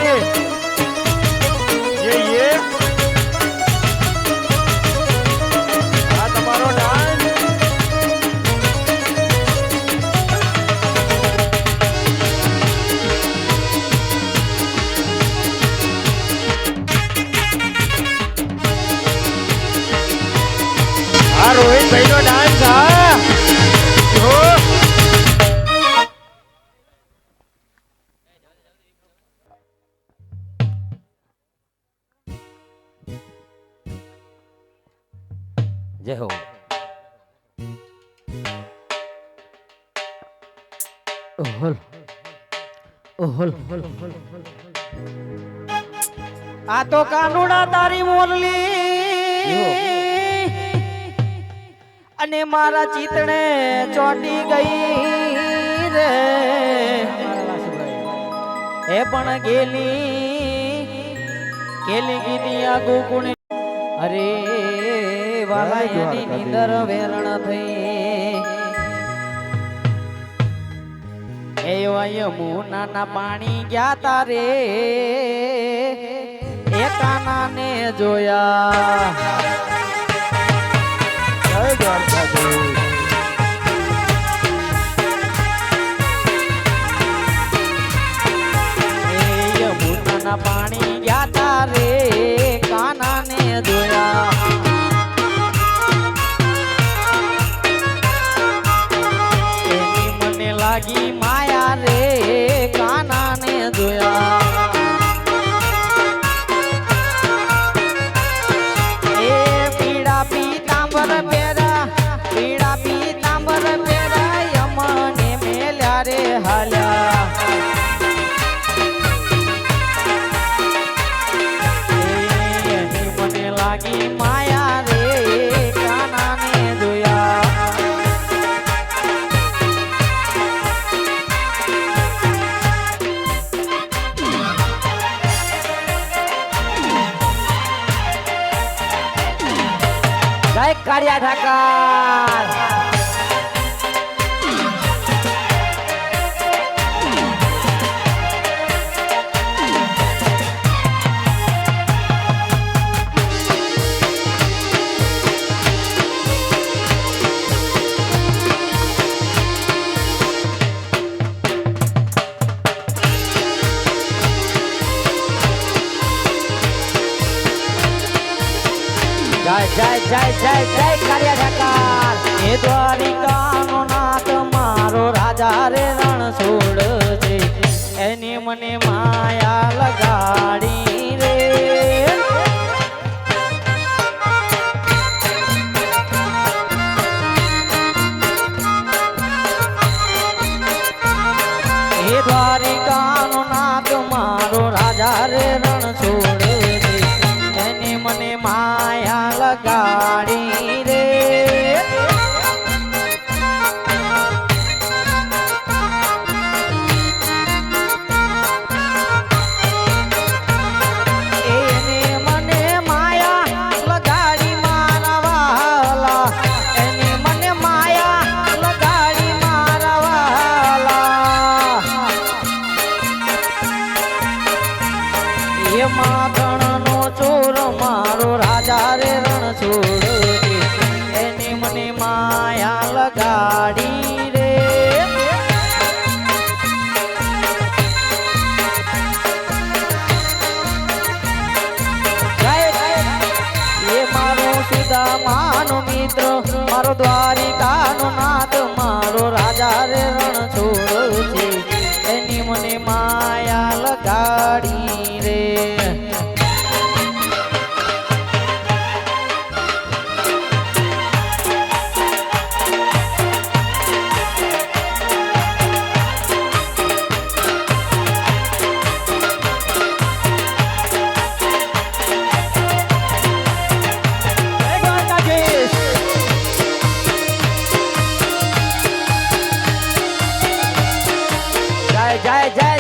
ये આ તમારો ડાન્સ આ રોહિતભાઈ નો ડાન્સ હા હો જય હો ઓહલ ઓહલ આ તો કાનુડા તારી મોરલી અને મારા ચિતણે ચોટી ગઈ રે એ પણ ગેલી કીધી આ ગોકુણ અરે વાલા એની નીંદર વેરણ થઈ એ યમુનાના પાણી ગયા તારે એ કાનાને જોયા જય દ્વારકાધીશ યમુનાના પાણી ગયા તારે કાનાને જોયા એની મને લાગી માયા રે કાનાને જોયા એ પીડા પીતાંબર પેરા યમને મેલ્યા રે હાલ્યા મને લાગી માયા રે કાનાને જોયા જય કાળિયા ઠાકર જય કાળિયા ઠાકર એ દ્વારિકાનો નાથ મારો રાજા રે રણછોડ છે એની મને માયા લગાડી રે એ દ્વારિકાનો નાથ મારો રાજા રે રણછોડ છે એની મને માયા લગાડી રે એને મને માયા લગાડી મારા વાલા એને મને માયા લગાડી મારા વાલા એ માખણનો ચોર મારો રાજા રે રણછોડ એની મને માયા લગાડી રે એ મારો સુદામાનો મિત્ર મારો દ્વારિકાનો નાથ મારો રાજા રે રણછોડ છે એની મને માયા લગાડી રે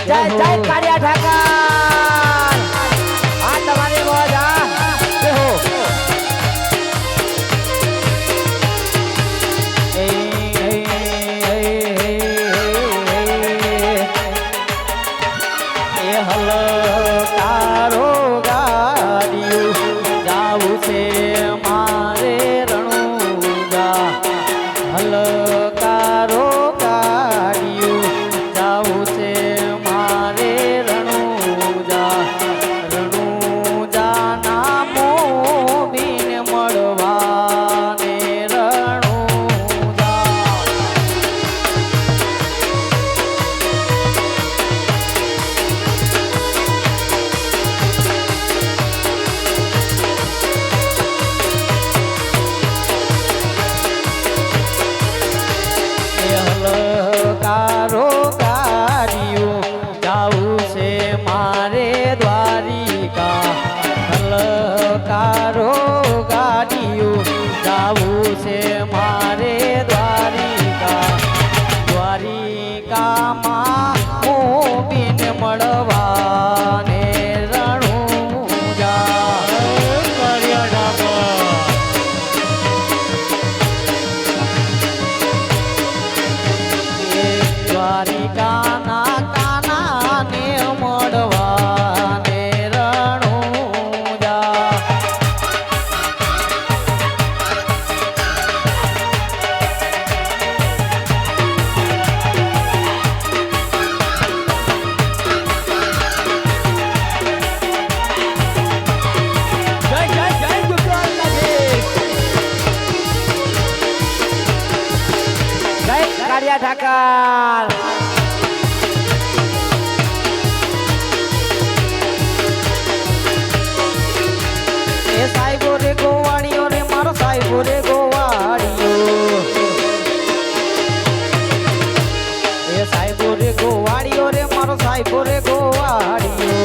જય કાળિયા ઠાકર આ તમારી મોજ આ હો હલકારો ગાડીયું જાવું છે મારે રણુજા હલકારો ગાડીયું જાવું છે મારે રણુજા રણુજા ના મોબીને મળવાને રણુજા હલકારો ગાડીયું જાવું છે મારે દ્વારિકા હલકારો ગાડીયું જાવું છે મારે દ્વારિકા દ્વારિકામાં મોબીન મળવાને રણુજા દ્વારિકાના કાનાને મળવાને રણુજા જય જય જય ગુજરાત જય કાળિયા ઠાકર એ સાહેબો રે ગોવાળીઓ રે મારો સાહેબો રે ગોવાળીઓ એ સાહેબો રે ગોવાળીઓ રે મારો સાહેબો રે ગોવાળીઓ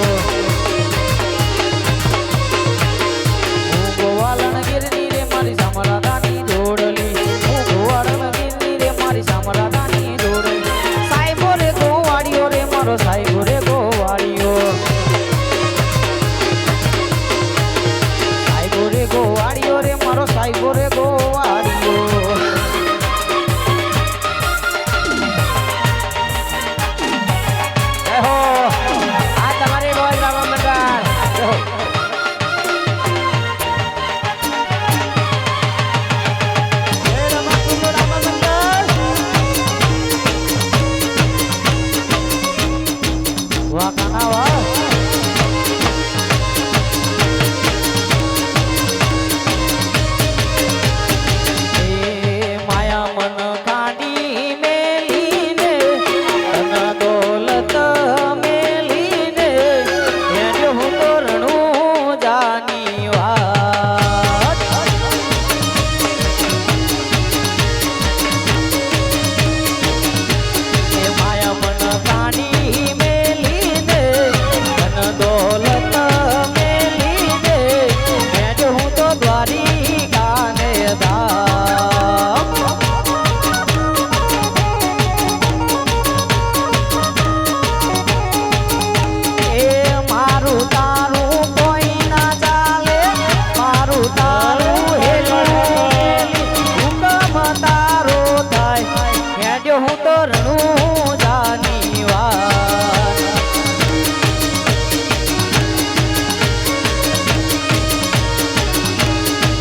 હું ગોવાળણ ગીરની રે મારી સામરાદાની જોડલી હું ગોવાળણ ગીરની રે મારી સામરાદાની જોડલી સાહેબો રે ગોવાળીઓ રે મારો સાહેબો રે ગોવાળીઓ સાહેબો રે ગોવાળીઓ રે મારો સાહેબો રે ગોવાળીઓ જય હો આ તમારી રોજ રામ મંડળ જય હો જય રમાકુંડ રામ મંડળ વાહ કાના વાહ માયા મન કાઢી મેલીને ધન દોલત મેલીને હેડ્યો હું તો રણુજાની વાત એ માયા મન કાઢી મેલીને ધન દોલત મેલીને હેડ્યો હું તો દ્વારિકાને ધામ એ મારું તારું કોઈ ના ચાલે મારું તારું હેલી હુકમ તારો થાય હેડ્યો હું તો રણુજાની વાત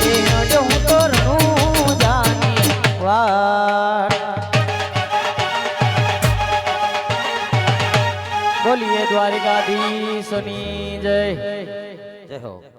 એ હેડ્યો હું તો રણુજાની વાત બોલીએ દ્વારિકાધીશની જય જય હો